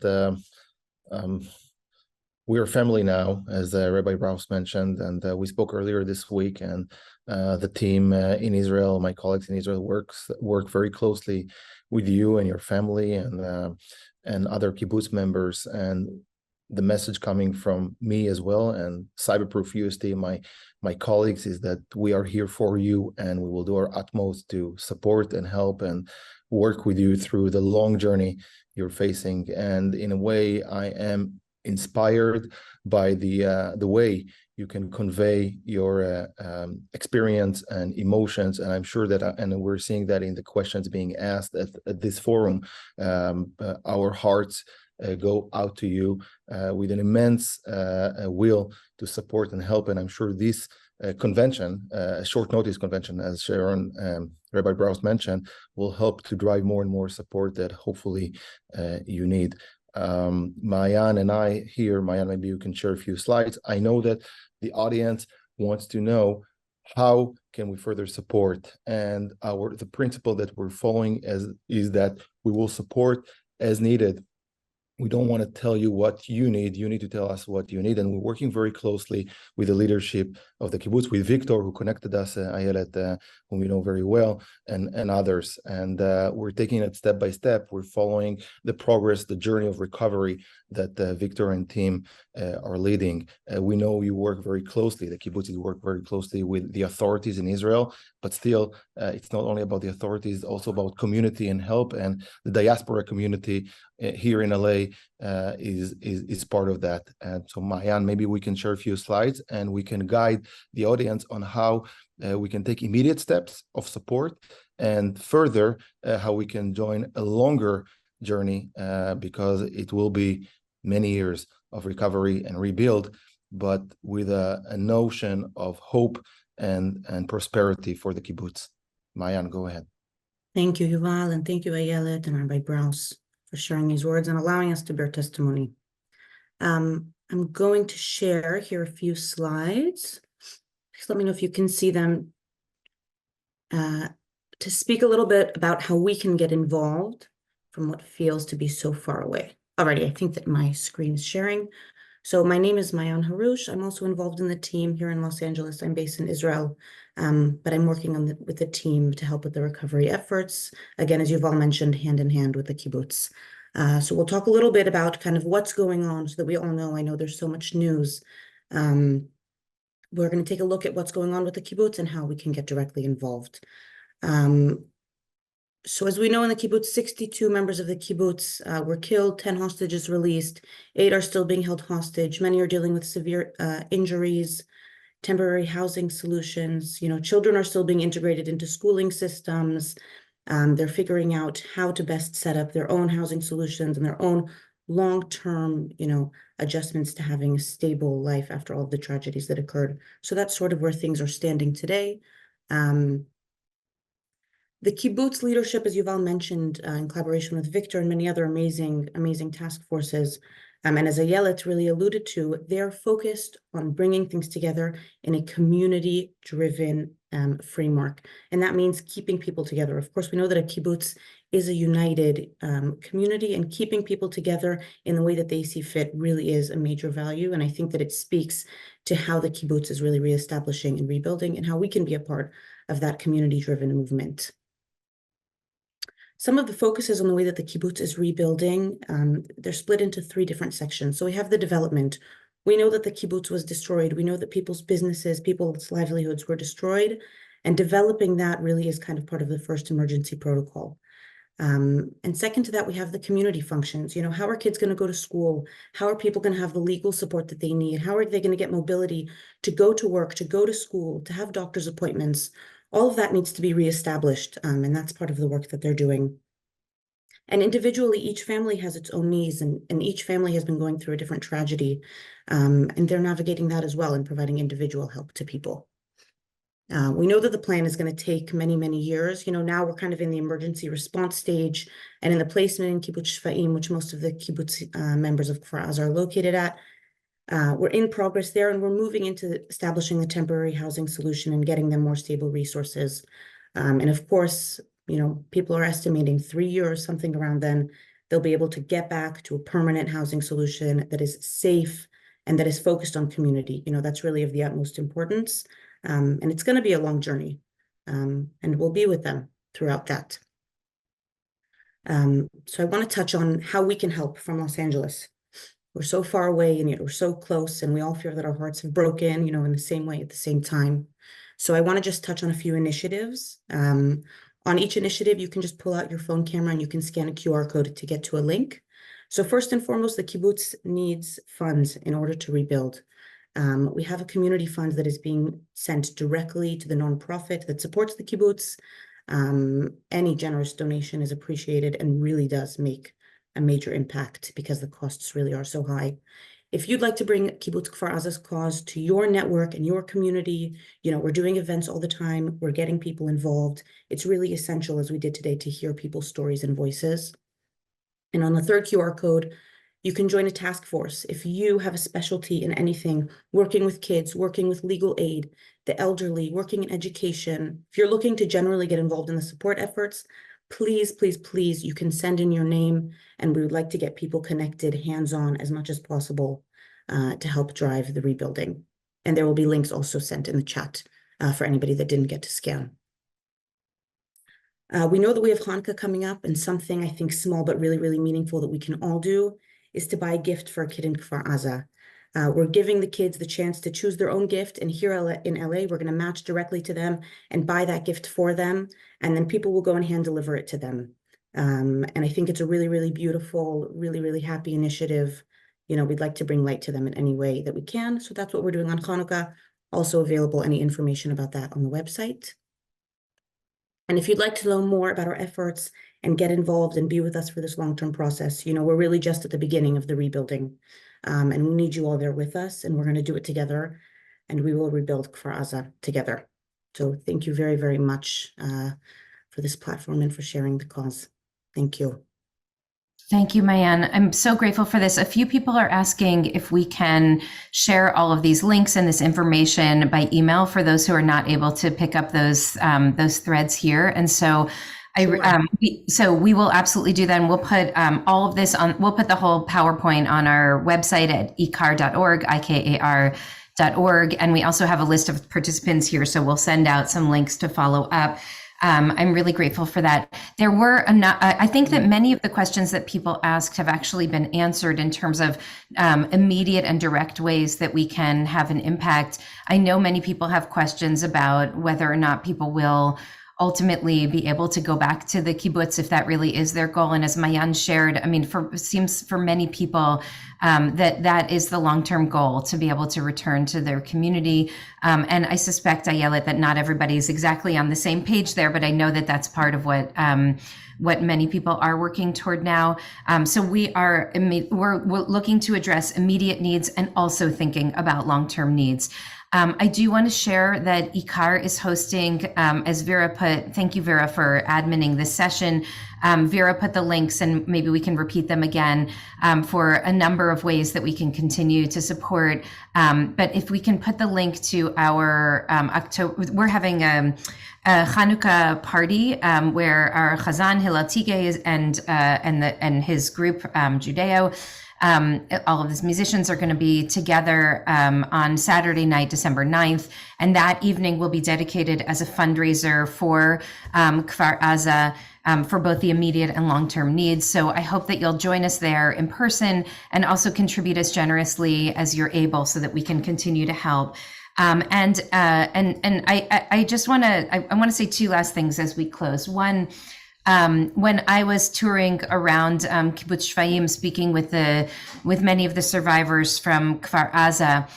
We are family now, as Rabbi Brous mentioned, and we spoke earlier this week. And the team in Israel, my colleagues in Israel, work very closely with you and your family and other kibbutz members. And the message coming from me as well, and Cyberproof USD, my colleagues, is that we are here for you, and we will do our utmost to support and help and work with you through the long journey you're facing. And in a way, I am inspired by the way you can convey your experience and emotions. And I'm sure that, and we're seeing that in the questions being asked at this forum, our hearts go out to you with an immense will to support and help. And I'm sure this convention, a short notice convention, as Sharon, Rabbi Brous mentioned, will help to drive more and more support that hopefully you need. Mayan and I here, Mayan, maybe you can share a few slides. I know that the audience wants to know, how can we further support? And the principle that we're following is that we will support as needed. we don't want to tell you what you need. You need to tell us what you need. And we're working very closely with the leadership of the kibbutz, with Victor, who connected us, Ayelet, whom we know very well, and others. And we're taking it step by step. We're following the progress, the journey of recovery that Victor and team are leading. We know you work very closely, the kibbutzis work very closely with the authorities in Israel, but still, it's not only about the authorities, also about community and help, and the diaspora community here in LA is part of that. And so, Mayan, maybe we can share a few slides and we can guide the audience on how we can take immediate steps of support, and further how we can join a longer journey, because it will be many years of recovery and rebuild, but with a notion of hope and prosperity for the kibbutz. Mayan, go ahead. Thank you, Yuval, and thank you, Ayelet and Rabbi Brous, for sharing these words and allowing us to bear testimony. I'm going to share here a few slides. Just let me know if you can see them, to speak a little bit about how we can get involved from what feels to be so far away. Alrighty, I think that my screen is sharing. So my name is Mayan Harouche. I'm also involved in the team here in Los Angeles. I'm based in Israel, but I'm working with the team to help with the recovery efforts. Again, as Yuval mentioned, hand in hand with the kibbutz. So we'll talk a little bit about kind of what's going on so that we all know. I know there's so much news. We're going to take a look at what's going on with the kibbutz and how we can get directly involved. So as we know, in the kibbutz, 62 members of the kibbutz were killed, 10 hostages released, 8 are still being held hostage. Many are dealing with severe injuries, temporary housing solutions. Children are still being integrated into schooling systems. They're figuring out how to best set up their own housing solutions and their own long-term, adjustments to having a stable life after all of the tragedies that occurred. So that's sort of where things are standing today. The kibbutz leadership, as Yuval mentioned, in collaboration with Victor and many other amazing task forces, and as Ayelet really alluded to, they're focused on bringing things together in a community-driven framework. And that means keeping people together. Of course, we know that a kibbutz is a united community, and keeping people together in the way that they see fit really is a major value. And I think that it speaks to how the kibbutz is really reestablishing and rebuilding, and how we can be a part of that community-driven movement. Some of the focuses on the way that the kibbutz is rebuilding, they're split into 3 different sections. So we have the development. We know that the kibbutz was destroyed. We know that people's businesses, people's livelihoods were destroyed, and developing that really is kind of part of the first emergency protocol. And second to that, we have the community functions. How are kids going to go to school? How are people going to have the legal support that they need? How are they going to get mobility to go to work, to go to school, to have doctor's appointments? All of that needs to be reestablished, and that's part of the work that they're doing. And individually, each family has its own needs, and each family has been going through a different tragedy, and they're navigating that as well and providing individual help to people. We know that the plan is going to take many, many years. Now we're kind of in the emergency response stage, and in the placement in Kibbutz Shfa'im, which most of the kibbutz members of Kfar Azza are located at. We're in progress there, and we're moving into establishing the temporary housing solution and getting them more stable resources. And of course, people are estimating 3 years, something around then, they'll be able to get back to a permanent housing solution that is safe and that is focused on community. That's really of the utmost importance. And it's going to be a long journey, and we'll be with them throughout that. So I want to touch on how we can help from Los Angeles. We're so far away, and yet we're so close, and we all fear that our hearts have broken, in the same way at the same time. So I want to just touch on a few initiatives. On each initiative, you can just pull out your phone camera and you can scan a QR code to get to a link. So first and foremost, the kibbutz needs funds in order to rebuild. We have a community fund that is being sent directly to the nonprofit that supports the kibbutz. Any generous donation is appreciated and really does make a major impact because the costs really are so high. If you'd like to bring Kibbutz Kfar Azza's cause to your network and your community, we're doing events all the time. We're getting people involved. It's really essential, as we did today, to hear people's stories and voices. And on the third QR code, you can join a task force. If you have a specialty in anything, working with kids, working with legal aid, the elderly, working in education, if you're looking to generally get involved in the support efforts, please, please, please, you can send in your name, and we would like to get people connected hands-on as much as possible to help drive the rebuilding. And there will be links also sent in the chat for anybody that didn't get to scan. We know that we have Hanukkah coming up, and something I think small but really, really meaningful that we can all do is to buy a gift for a kid in Kfar Azza. We're giving the kids the chance to choose their own gift, and here in LA, we're going to match directly to them and buy that gift for them, and then people will go and hand deliver it to them. And I think it's a really, really beautiful, really, really happy initiative. You know, we'd like to bring light to them in any way that we can. So that's what we're doing on Hanukkah. Also available, any information about that on the website. And if you'd like to know more about our efforts and get involved and be with us for this long-term process, you know, we're really just at the beginning of the rebuilding. And we need you all there with us, and we're going to do it together, and we will rebuild Kfar Azza together. So thank you very, very much for this platform and for sharing the cause. Thank you. Thank you, Mayan. I'm so grateful for this. A few people are asking if we can share all of these links and this information by email for those who are not able to pick up those threads here. And so we will absolutely do that. And we'll put all of this on, we'll put the whole PowerPoint on our website at ikar.org, IKAR.org. And we also have a list of participants here. So we'll send out some links to follow up. I'm really grateful for that. There were, I think that many of the questions that people asked have actually been answered in terms of immediate and direct ways that we can have an impact. I know many people have questions about whether or not people will ultimately be able to go back to the kibbutz if that really is their goal. And as Mayan shared, I mean, it seems for many people that is the long-term goal, to be able to return to their community. And I suspect, Ayelet, that not everybody's exactly on the same page there, but I know that that's part of what many people are working toward now. So we're looking to address immediate needs and also thinking about long-term needs. I do want to share that IKAR is hosting, as Vera put, thank you, Vera, for adminning this session. Vera put the links, and maybe we can repeat them again, for a number of ways that we can continue to support. But if we can put the link to our October, we're having a Hanukkah party where our Chazan Hillel Tige and his group Judeo. All of these musicians are going to be together on Saturday night, December 9th, and that evening will be dedicated as a fundraiser for Kfar Azza for both the immediate and long-term needs. So I hope that you'll join us there in person and also contribute as generously as you're able so that we can continue to help. And I just want to say two last things as we close. One, when I was touring around Kibbutz Shfayim, speaking with many of the survivors from Kfar Azza,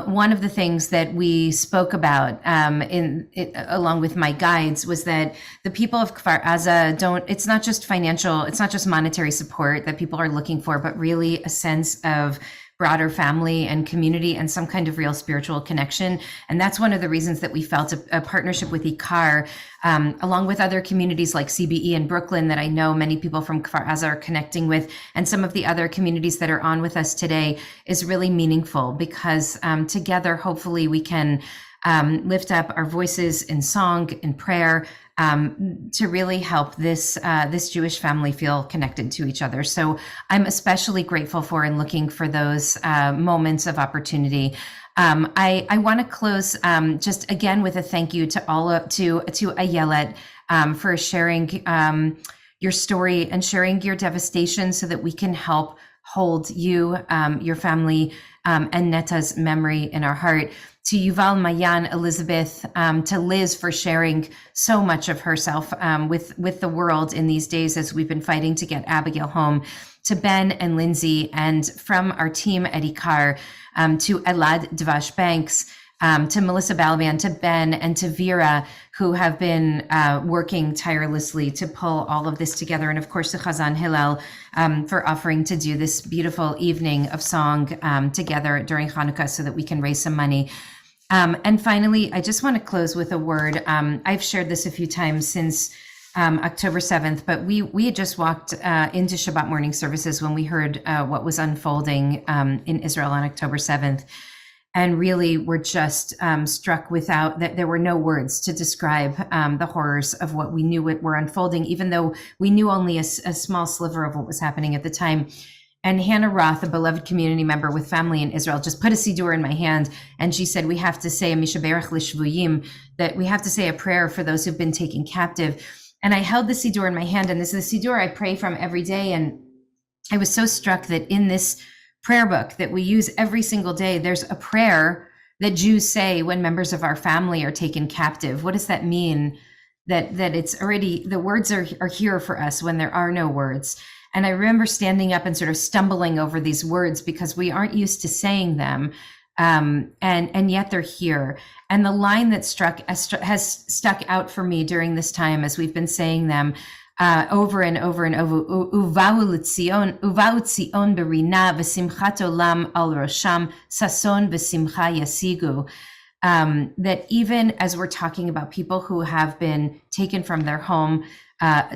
one of the things that we spoke about along with my guides was that the people of Kfar Azza it's not just financial, it's not just monetary support that people are looking for, but really a sense of broader family and community and some kind of real spiritual connection. And that's one of the reasons that we felt a partnership with IKAR, along with other communities like CBE in Brooklyn that I know many people from Kfar Azza are connecting with, and some of the other communities that are on with us today, is really meaningful because together, hopefully we can lift up our voices in song, in prayer, to really help this Jewish family feel connected to each other. So I'm especially grateful for and looking for those moments of opportunity. I want to close just again with a thank you to Ayelet for sharing your story and sharing your devastation so that we can help hold you, your family, and Neta's memory in our heart. To Yuval, Mayan, Elizabeth, to Liz for sharing so much of herself with the world in these days as we've been fighting to get Abigail home, to Ben and Lindsay, and from our team at IKAR, to Elad Dvash Banks, to Melissa Balaban, to Ben, and to Vera, who have been working tirelessly to pull all of this together. And of course, to Chazan Hillel for offering to do this beautiful evening of song together during Hanukkah so that we can raise some money. And finally, I just want to close with a word. I've shared this a few times since October 7th, but we had just walked into Shabbat morning services when we heard what was unfolding in Israel on October 7th. and really were just struck without that. There were no words to describe the horrors of what we knew were unfolding, even though we knew only a small sliver of what was happening at the time. And Hannah Roth, a beloved community member with family in Israel, just put a siddur in my hand, and she said, we have to say a mishaberach l'shvuyim, that we have to say a prayer for those who've been taken captive. And I held the siddur in my hand, and this is the siddur I pray from every day. And I was so struck that in this prayer book that we use every single day, there's a prayer that Jews say when members of our family are taken captive. What does that mean? That it's already, the words are here for us when there are no words. And I remember standing up and sort of stumbling over these words because we aren't used to saying them. And yet they're here. And the line that has stuck out for me during this time as we've been saying them over and over and over, Uvau Tzion berina v'simchat olam al rosham sason v'simcha yasigu. That even as we're talking about people who have been taken from their home,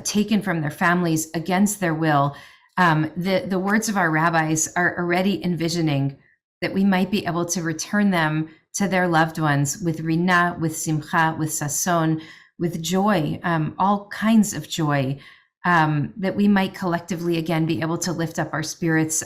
taken from their families against their will, the words of our rabbis are already envisioning that we might be able to return them to their loved ones with rina, with simcha, with sason, with joy, all kinds of joy, that we might collectively again be able to lift up our spirits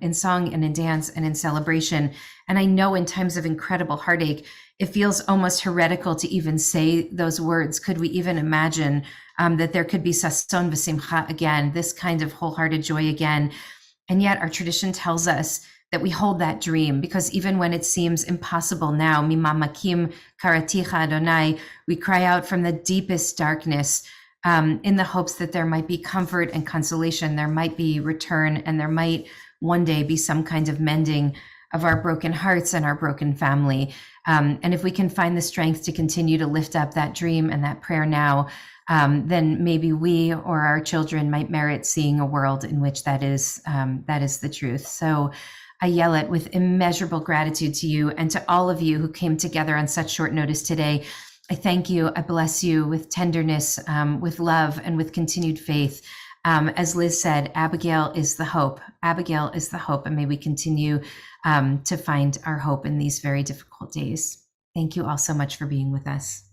in song and in dance and in celebration. And I know in times of incredible heartache, it feels almost heretical to even say those words. Could we even imagine that there could be sason v'simcha again, this kind of wholehearted joy again? And yet our tradition tells us that we hold that dream, because even when it seems impossible now, mimamakim karaticha Adonai, we cry out from the deepest darkness in the hopes that there might be comfort and consolation, there might be return, and there might one day be some kind of mending of our broken hearts and our broken family. And if we can find the strength to continue to lift up that dream and that prayer now, then maybe we or our children might merit seeing a world in which that is the truth. So I yell it with immeasurable gratitude to you and to all of you who came together on such short notice today. I thank you. I bless you with tenderness, with love, and with continued faith. As Liz said, Abigail is the hope. Abigail is the hope, and may we continue to find our hope in these very difficult days. Thank you all so much for being with us.